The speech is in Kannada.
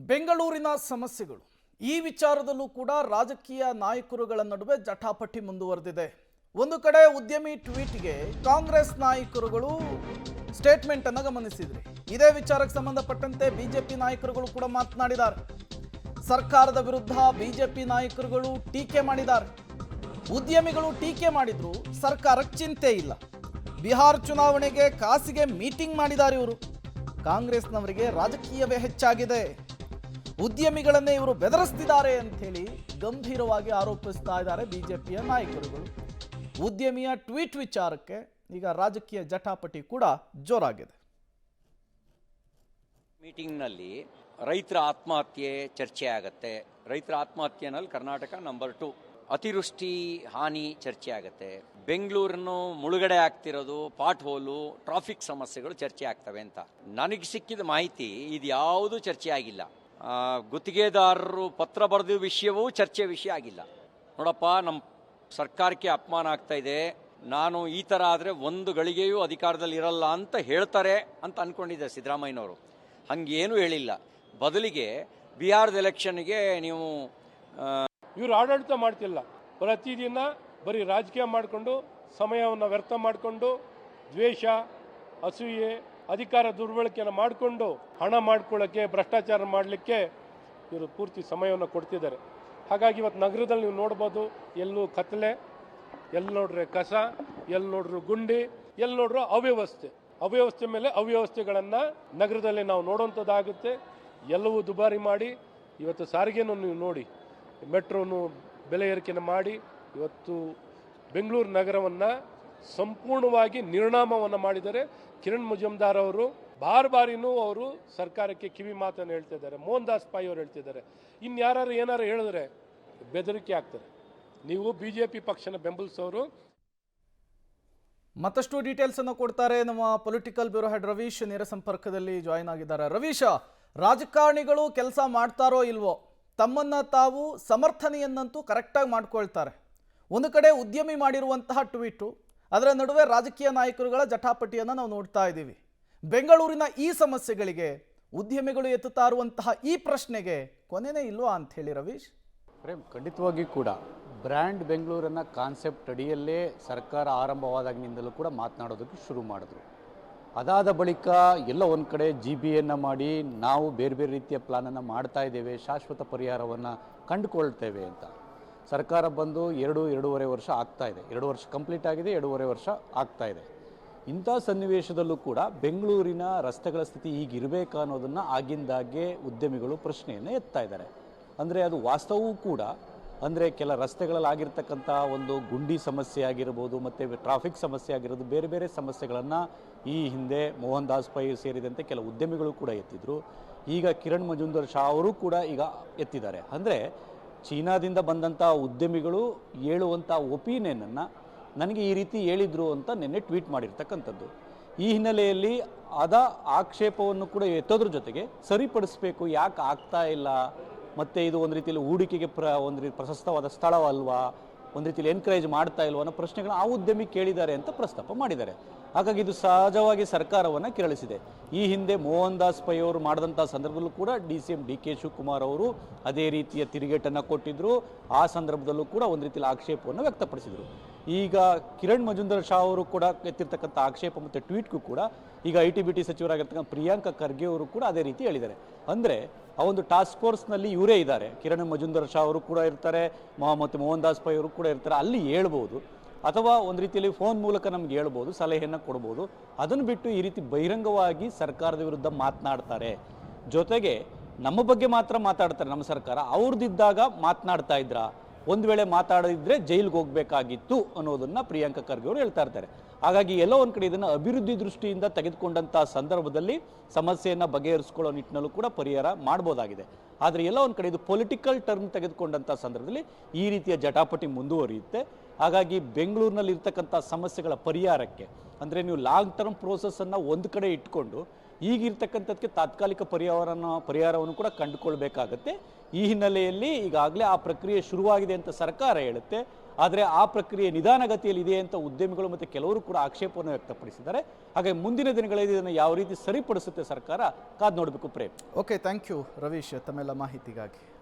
ಬೆಂಗಳೂರಿನ ಸಮಸ್ಯೆಗಳು ಈ ವಿಚಾರದಲ್ಲೂ ಕೂಡ ರಾಜಕೀಯ ನಾಯಕರುಗಳ ನಡುವೆ ಜಟಾಪಟಿ ಮುಂದುವರೆದಿದೆ. ಒಂದು ಕಡೆ ಉದ್ಯಮಿ ಟ್ವೀಟ್ಗೆ ಕಾಂಗ್ರೆಸ್ ನಾಯಕರುಗಳು ಸ್ಟೇಟ್ಮೆಂಟ್ ಅನ್ನು ಗಮನಿಸಿದ್ರಿ. ಇದೇ ವಿಚಾರಕ್ಕೆ ಸಂಬಂಧಪಟ್ಟಂತೆ ಬಿಜೆಪಿ ನಾಯಕರುಗಳು ಕೂಡ ಮಾತನಾಡಿದ್ದಾರೆ. ಸರ್ಕಾರದ ವಿರುದ್ಧ ಬಿಜೆಪಿ ನಾಯಕರುಗಳು ಟೀಕೆ ಮಾಡಿದ್ದಾರೆ. ಉದ್ಯಮಿಗಳು ಟೀಕೆ ಮಾಡಿದ್ರು, ಸರ್ಕಾರಕ್ಕೆ ಚಿಂತೆ ಇಲ್ಲ. ಬಿಹಾರ ಚುನಾವಣೆಗೆ ಕಾಸಿಗೆ ಮೀಟಿಂಗ್ ಮಾಡಿದ್ದಾರೆ ಇವರು. ಕಾಂಗ್ರೆಸ್ನವರಿಗೆ ರಾಜಕೀಯವೇ ಹೆಚ್ಚಾಗಿದೆ, ಉದ್ಯಮಿಗಳನ್ನೇ ಇವರು ಬೆದರಿಸ್ತಿದ್ದಾರೆ ಅಂಥೇಳಿ ಗಂಭೀರವಾಗಿ ಆರೋಪಿಸ್ತಾ ಇದ್ದಾರೆ ಬಿಜೆಪಿಯ ನಾಯಕರುಗಳು. ಉದ್ಯಮಿಯ ಟ್ವೀಟ್ ವಿಚಾರಕ್ಕೆ ಈಗ ರಾಜಕೀಯ ಜಟಾಪಟಿ ಕೂಡ ಜೋರಾಗಿದೆ. ಮೀಟಿಂಗ್ನಲ್ಲಿ ರೈತರ ಆತ್ಮಹತ್ಯೆ ಚರ್ಚೆ ಆಗುತ್ತೆ. ರೈತರ ಆತ್ಮಹತ್ಯೆನಲ್ಲಿ ಕರ್ನಾಟಕ ನಂಬರ್ 2. ಅತಿವೃಷ್ಟಿ ಹಾನಿ ಚರ್ಚೆ ಆಗುತ್ತೆ. ಬೆಂಗಳೂರನ್ನು ಮುಳುಗಡೆ ಆಗ್ತಿರೋದು, ಪಾಟ್ ಹೋಲು, ಟ್ರಾಫಿಕ್ ಸಮಸ್ಯೆಗಳು ಚರ್ಚೆ ಆಗ್ತವೆ ಅಂತ ನನಗೆ ಸಿಕ್ಕಿದ ಮಾಹಿತಿ ಇದು ಯಾವುದೂ ಚರ್ಚೆ ಆಗಿಲ್ಲ. ಗುತ್ತಿಗೆದಾರರು ಪತ್ರ ಬರೆದ ವಿಷಯವೂ ಚರ್ಚೆ ವಿಷಯ ಆಗಿಲ್ಲ. ನೋಡಪ್ಪ, ನಮ್ಮ ಸರ್ಕಾರಕ್ಕೆ ಅಪಮಾನ ಆಗ್ತಾ ಇದೆ, ನಾನು ಈ ಥರ ಆದರೆ ಒಂದು ಗಳಿಗೆಯೂ ಅಧಿಕಾರದಲ್ಲಿ ಇರಲ್ಲ ಅಂತ ಹೇಳ್ತಾರೆ ಅಂತ ಅಂದ್ಕೊಂಡಿದ್ದೆ ಸಿದ್ದರಾಮಯ್ಯನವರು. ಹಂಗೇನೂ ಹೇಳಿಲ್ಲ. ಬದಲಿಗೆ ಬಿಹಾರದ ಎಲೆಕ್ಷನ್ಗೆ ನೀವು ಇವರು ಆಡಳಿತ ಮಾಡ್ತಿಲ್ಲ. ಪ್ರತಿದಿನ ಬರೀ ರಾಜಕೀಯ ಮಾಡಿಕೊಂಡು ಸಮಯವನ್ನು ವ್ಯರ್ಥ ಮಾಡಿಕೊಂಡು ದ್ವೇಷ, ಅಸೂಯೆ, ಅಧಿಕಾರ ದುರ್ಬಳಕೆಯನ್ನು ಮಾಡಿಕೊಂಡು ಹಣ ಮಾಡ್ಕೊಳ್ಳೋಕ್ಕೆ, ಭ್ರಷ್ಟಾಚಾರ ಮಾಡಲಿಕ್ಕೆ ಇವರು ಪೂರ್ತಿ ಸಮಯವನ್ನು ಕೊಡ್ತಿದ್ದಾರೆ. ಹಾಗಾಗಿ ಇವತ್ತು ನಗರದಲ್ಲಿ ನೀವು ನೋಡ್ಬೋದು, ಎಲ್ಲೂ ಕತ್ತಲೆ, ಎಲ್ಲಿ ನೋಡ್ರೆ ಕಸ, ಎಲ್ಲಿ ನೋಡ್ರು ಗುಂಡಿ, ಎಲ್ಲಿ ನೋಡ್ರು ಅವ್ಯವಸ್ಥೆ ಮೇಲೆ ಅವ್ಯವಸ್ಥೆಗಳನ್ನು ನಗರದಲ್ಲಿ ನಾವು ನೋಡುವಂಥದ್ದಾಗುತ್ತೆ. ಎಲ್ಲವೂ ದುಬಾರಿ ಮಾಡಿ ಇವತ್ತು ಸಾರಿಗೆನೂ ನೀವು ನೋಡಿ, ಮೆಟ್ರೋನು ಬೆಲೆ ಏರಿಕೆಯನ್ನು ಮಾಡಿ ಇವತ್ತು ಬೆಂಗಳೂರು ನಗರವನ್ನು ಸಂಪೂರ್ಣವಾಗಿ ನಿರ್ನಾಮವನ್ನು ಮಾಡಿದ್ದಾರೆ. ಕಿರಣ್ ಮಜುಮ್ದಾರ್ ಅವರು ಬಾರಿನೂ ಅವರು ಸರ್ಕಾರಕ್ಕೆ ಕಿವಿ ಮಾತನ್ನು ಹೇಳ್ತಿದ್ದಾರೆ. ಮೋಹನ್ ದಾಸ್ ಪಾಯ್ ಅವರು ಹೇಳ್ತಿದ್ದಾರೆ. ಇನ್ಯಾರು ಏನಾರು ಹೇಳಿದ್ರೆ ಬೆದರಿಕೆ ಆಗ್ತಾರೆ. ನೀವು ಬಿಜೆಪಿ ಪಕ್ಷನ ಬೆಂಬಲಿಸೋರು. ಮತ್ತಷ್ಟು ಡೀಟೇಲ್ಸ್ ಅನ್ನು ಕೊಡ್ತಾರೆ ನಮ್ಮ ಪೊಲಿಟಿಕಲ್ ಬ್ಯೂರೋ ಹೆಡ್ ರವೀಶ್ ನೇರ ಸಂಪರ್ಕದಲ್ಲಿ ಜಾಯಿನ್ ಆಗಿದ್ದಾರೆ. ರವೀಶ, ರಾಜಕಾರಣಿಗಳು ಕೆಲಸ ಮಾಡ್ತಾರೋ ಇಲ್ವೋ, ತಮ್ಮನ್ನ ತಾವು ಸಮರ್ಥನೆಯನ್ನಂತೂ ಕರೆಕ್ಟಾಗಿ ಮಾಡ್ಕೊಳ್ತಾರೆ. ಒಂದು ಕಡೆ ಉದ್ಯಮಿ ಮಾಡಿರುವಂತಹ ಟ್ವೀಟು, ಅದರ ನಡುವೆ ರಾಜಕೀಯ ನಾಯಕರುಗಳ ಜಟಾಪಟಿಯನ್ನು ನಾವು ನೋಡ್ತಾ ಇದ್ದೀವಿ. ಬೆಂಗಳೂರಿನ ಈ ಸಮಸ್ಯೆಗಳಿಗೆ ಉದ್ಯಮಿಗಳು ಎತ್ತುತ್ತಾ ಇರುವಂತಹ ಈ ಪ್ರಶ್ನೆಗೆ ಕೊನೆನೇ ಇಲ್ವಾ ಅಂತ ಹೇಳಿ ರವೀಶ್? ಖಂಡಿತವಾಗಿ ಕೂಡ ಬ್ರ್ಯಾಂಡ್ ಬೆಂಗಳೂರನ್ನ ಕಾನ್ಸೆಪ್ಟ್ ಅಡಿಯಲ್ಲೇ ಸರ್ಕಾರ ಆರಂಭವಾದಾಗಿನಿಂದಲೂ ಕೂಡ ಮಾತನಾಡೋದಕ್ಕೆ ಶುರು ಮಾಡಿದ್ರು. ಅದಾದ ಬಳಿಕ ಎಲ್ಲ ಒಂದು ಕಡೆ GBಯನ್ನು ಮಾಡಿ ನಾವು ಬೇರೆ ಬೇರೆ ರೀತಿಯ ಪ್ಲಾನನ್ನು ಮಾಡ್ತಾ ಇದ್ದೇವೆ, ಶಾಶ್ವತ ಪರಿಹಾರವನ್ನು ಕಂಡುಕೊಳ್ತೇವೆ ಅಂತ ಸರ್ಕಾರ ಬಂದು 2-2.5 ವರ್ಷ ಆಗ್ತಾ ಇದೆ. 2 ವರ್ಷ ಕಂಪ್ಲೀಟ್ ಆಗಿದೆ, 2.5 ವರ್ಷ ಆಗ್ತಾ ಇದೆ. ಇಂಥ ಸನ್ನಿವೇಶದಲ್ಲೂ ಕೂಡ ಬೆಂಗಳೂರಿನ ರಸ್ತೆಗಳ ಸ್ಥಿತಿ ಈಗಿರಬೇಕಾ ಅನ್ನೋದನ್ನು ಆಗಿಂದಾಗೆ ಉದ್ಯಮಿಗಳು ಪ್ರಶ್ನೆಯನ್ನು ಎತ್ತಾ ಇದ್ದಾರೆ. ಅಂದರೆ ಅದು ವಾಸ್ತವವೂ ಕೂಡ. ಅಂದರೆ ಕೆಲ ರಸ್ತೆಗಳಲ್ಲಿ ಆಗಿರ್ತಕ್ಕಂಥ ಒಂದು ಗುಂಡಿ ಸಮಸ್ಯೆ ಆಗಿರ್ಬೋದು, ಮತ್ತು ಟ್ರಾಫಿಕ್ ಸಮಸ್ಯೆ ಆಗಿರೋದು, ಬೇರೆ ಬೇರೆ ಸಮಸ್ಯೆಗಳನ್ನು ಈ ಹಿಂದೆ ಮೋಹನ್ ದಾಸ್ ಪೈ ಸೇರಿದಂತೆ ಕೆಲ ಉದ್ಯಮಿಗಳು ಕೂಡ ಎತ್ತಿದ್ರು. ಈಗ ಕಿರಣ್ ಮಜುಮ್ದಾರ್ ಶಾ ಅವರು ಕೂಡ ಈಗ ಎತ್ತಿದ್ದಾರೆ. ಅಂದರೆ ಚೀನಾದಿಂದ ಬಂದಂಥ ಉದ್ಯಮಿಗಳು ಹೇಳುವಂಥ ಒಪಿನಿಯನನ್ನು ನನಗೆ ಈ ರೀತಿ ಹೇಳಿದರು ಅಂತ ನಿನ್ನೆ ಟ್ವೀಟ್ ಮಾಡಿರ್ತಕ್ಕಂಥದ್ದು. ಈ ಹಿನ್ನೆಲೆಯಲ್ಲಿ ಆಕ್ಷೇಪವನ್ನು ಕೂಡ ಎತ್ತೋದ್ರ ಜೊತೆಗೆ ಸರಿಪಡಿಸಬೇಕು, ಯಾಕೆ ಆಗ್ತಾ ಇಲ್ಲ, ಮತ್ತು ಇದು ಒಂದು ರೀತಿಯಲ್ಲಿ ಹೂಡಿಕೆಗೆ ಒಂದು ರೀತಿ ಪ್ರಶಸ್ತವಾದ ಸ್ಥಳವಲ್ವಾ, ಒಂದು ರೀತಿಯಲ್ಲಿ ಎನ್ಕರೇಜ್ ಮಾಡ್ತಾ ಇಲ್ವ ಅನ್ನೋ ಪ್ರಶ್ನೆಗಳನ್ನ ಆ ಉದ್ಯಮಿ ಕೇಳಿದ್ದಾರೆ ಅಂತ ಪ್ರಸ್ತಾಪ ಮಾಡಿದ್ದಾರೆ. ಹಾಗಾಗಿ ಇದು ಸಹಜವಾಗಿ ಸರ್ಕಾರವನ್ನು ಕೆರಳಿಸಿದೆ. ಈ ಹಿಂದೆ ಮೋಹನ್ ದಾಸ್ ಪೈ ಅವರು ಮಾಡಿದಂಥ ಸಂದರ್ಭದಲ್ಲೂ ಕೂಡ DCM DK ಶಿವಕುಮಾರ್ ಅವರು ಅದೇ ರೀತಿಯ ತಿರುಗೇಟನ್ನು ಕೊಟ್ಟಿದ್ದರು. ಆ ಸಂದರ್ಭದಲ್ಲೂ ಕೂಡ ಒಂದು ರೀತಿಯಲ್ಲಿ ಆಕ್ಷೇಪವನ್ನು ವ್ಯಕ್ತಪಡಿಸಿದರು. ಈಗ ಕಿರಣ್ ಮಜುಮ್ದಾರ್ ಶಾ ಅವರು ಕೂಡ ಎತ್ತಿರ್ತಕ್ಕಂಥ ಆಕ್ಷೇಪ ಮತ್ತು ಟ್ವೀಟ್ಗೂ ಕೂಡ ಈಗ IT-BT ಸಚಿವರಾಗಿರ್ತಕ್ಕಂಥ ಪ್ರಿಯಾಂಕ ಖರ್ಗೆ ಅವರು ಕೂಡ ಅದೇ ರೀತಿ ಹೇಳಿದ್ದಾರೆ. ಅಂದರೆ ಆ ಒಂದು ಟಾಸ್ಕ್ ಫೋರ್ಸ್ನಲ್ಲಿ ಇವರೇ ಇದ್ದಾರೆ, ಕಿರಣ್ ಮಜುಮ್ದಾರ್ ಶಾ ಅವರು ಕೂಡ ಇರ್ತಾರೆ, ಮತ್ತು ಮೋಹನ್ ದಾಸ್ ಪೈ ಅವರು ಕೂಡ ಇರ್ತಾರೆ. ಅಲ್ಲಿ ಹೇಳ್ಬೋದು, ಅಥವಾ ಒಂದು ರೀತಿಯಲ್ಲಿ ಫೋನ್ ಮೂಲಕ ನಮ್ಗೆ ಹೇಳ್ಬೋದು, ಸಲಹೆಯನ್ನು ಕೊಡ್ಬೋದು. ಅದನ್ನು ಬಿಟ್ಟು ಈ ರೀತಿ ಬಹಿರಂಗವಾಗಿ ಸರ್ಕಾರದ ವಿರುದ್ಧ ಮಾತನಾಡ್ತಾರೆ. ಜೊತೆಗೆ ನಮ್ಮ ಬಗ್ಗೆ ಮಾತ್ರ ಮಾತಾಡ್ತಾರೆ ನಮ್ಮ ಸರ್ಕಾರ, ಅವ್ರದ್ದಿದ್ದಾಗ ಮಾತನಾಡ್ತಾ ಇದ್ರ, ಒಂದು ವೇಳೆ ಮಾತಾಡಿದ್ರೆ ಜೈಲಿಗೆ ಹೋಗಬೇಕಾಗಿತ್ತು ಅನ್ನೋದನ್ನು ಪ್ರಿಯಾಂಕ ಖರ್ಗೆ ಅವರು ಹೇಳ್ತಾ ಇರ್ತಾರೆ. ಹಾಗಾಗಿ ಎಲ್ಲೋ ಒಂದು ಕಡೆ ಇದನ್ನು ಅಭಿವೃದ್ಧಿ ದೃಷ್ಟಿಯಿಂದ ತೆಗೆದುಕೊಂಡಂಥ ಸಂದರ್ಭದಲ್ಲಿ ಸಮಸ್ಯೆಯನ್ನು ಬಗೆಹರಿಸ್ಕೊಳ್ಳೋ ನಿಟ್ಟಿನಲ್ಲೂ ಕೂಡ ಪರಿಹಾರ ಮಾಡ್ಬೋದಾಗಿದೆ. ಆದರೆ ಎಲ್ಲೋ ಒಂದು ಕಡೆ ಇದು ಪೊಲಿಟಿಕಲ್ ಟರ್ಮ್ ತೆಗೆದುಕೊಂಡಂಥ ಸಂದರ್ಭದಲ್ಲಿ ಈ ರೀತಿಯ ಜಟಾಪಟಿ ಮುಂದುವರಿಯುತ್ತೆ. ಹಾಗಾಗಿ ಬೆಂಗಳೂರಿನಲ್ಲಿ ಇರ್ತಕ್ಕಂಥ ಸಮಸ್ಯೆಗಳ ಪರಿಹಾರಕ್ಕೆ, ಅಂದರೆ ನೀವು ಲಾಂಗ್ ಟರ್ಮ್ ಪ್ರೋಸೆಸ್ಸನ್ನು ಒಂದು ಕಡೆ ಇಟ್ಕೊಂಡು ಈಗಿರ್ತಕ್ಕಂಥದ್ದಕ್ಕೆ ತಾತ್ಕಾಲಿಕ ಪರಿಹಾರವನ್ನು ಕೂಡ ಕಂಡುಕೊಳ್ಬೇಕಾಗತ್ತೆ. ಈ ಹಿನ್ನೆಲೆಯಲ್ಲಿ ಈಗಾಗಲೇ ಆ ಪ್ರಕ್ರಿಯೆ ಶುರುವಾಗಿದೆ ಅಂತ ಸರ್ಕಾರ ಹೇಳುತ್ತೆ. ಆದರೆ ಆ ಪ್ರಕ್ರಿಯೆ ನಿಧಾನಗತಿಯಲ್ಲಿ ಇದೆ ಅಂತ ಉದ್ಯಮಿಗಳು ಮತ್ತು ಕೆಲವರು ಕೂಡ ಆಕ್ಷೇಪವನ್ನು ವ್ಯಕ್ತಪಡಿಸಿದ್ದಾರೆ. ಹಾಗೆ ಮುಂದಿನ ದಿನಗಳಲ್ಲಿ ಇದನ್ನು ಯಾವ ರೀತಿ ಸರಿಪಡಿಸುತ್ತೆ ಸರ್ಕಾರ ಕಾದು ನೋಡಬೇಕು Prem. Okay, thank you Ravish ತಮ್ಮೆಲ್ಲ ಮಾಹಿತಿಗಾಗಿ.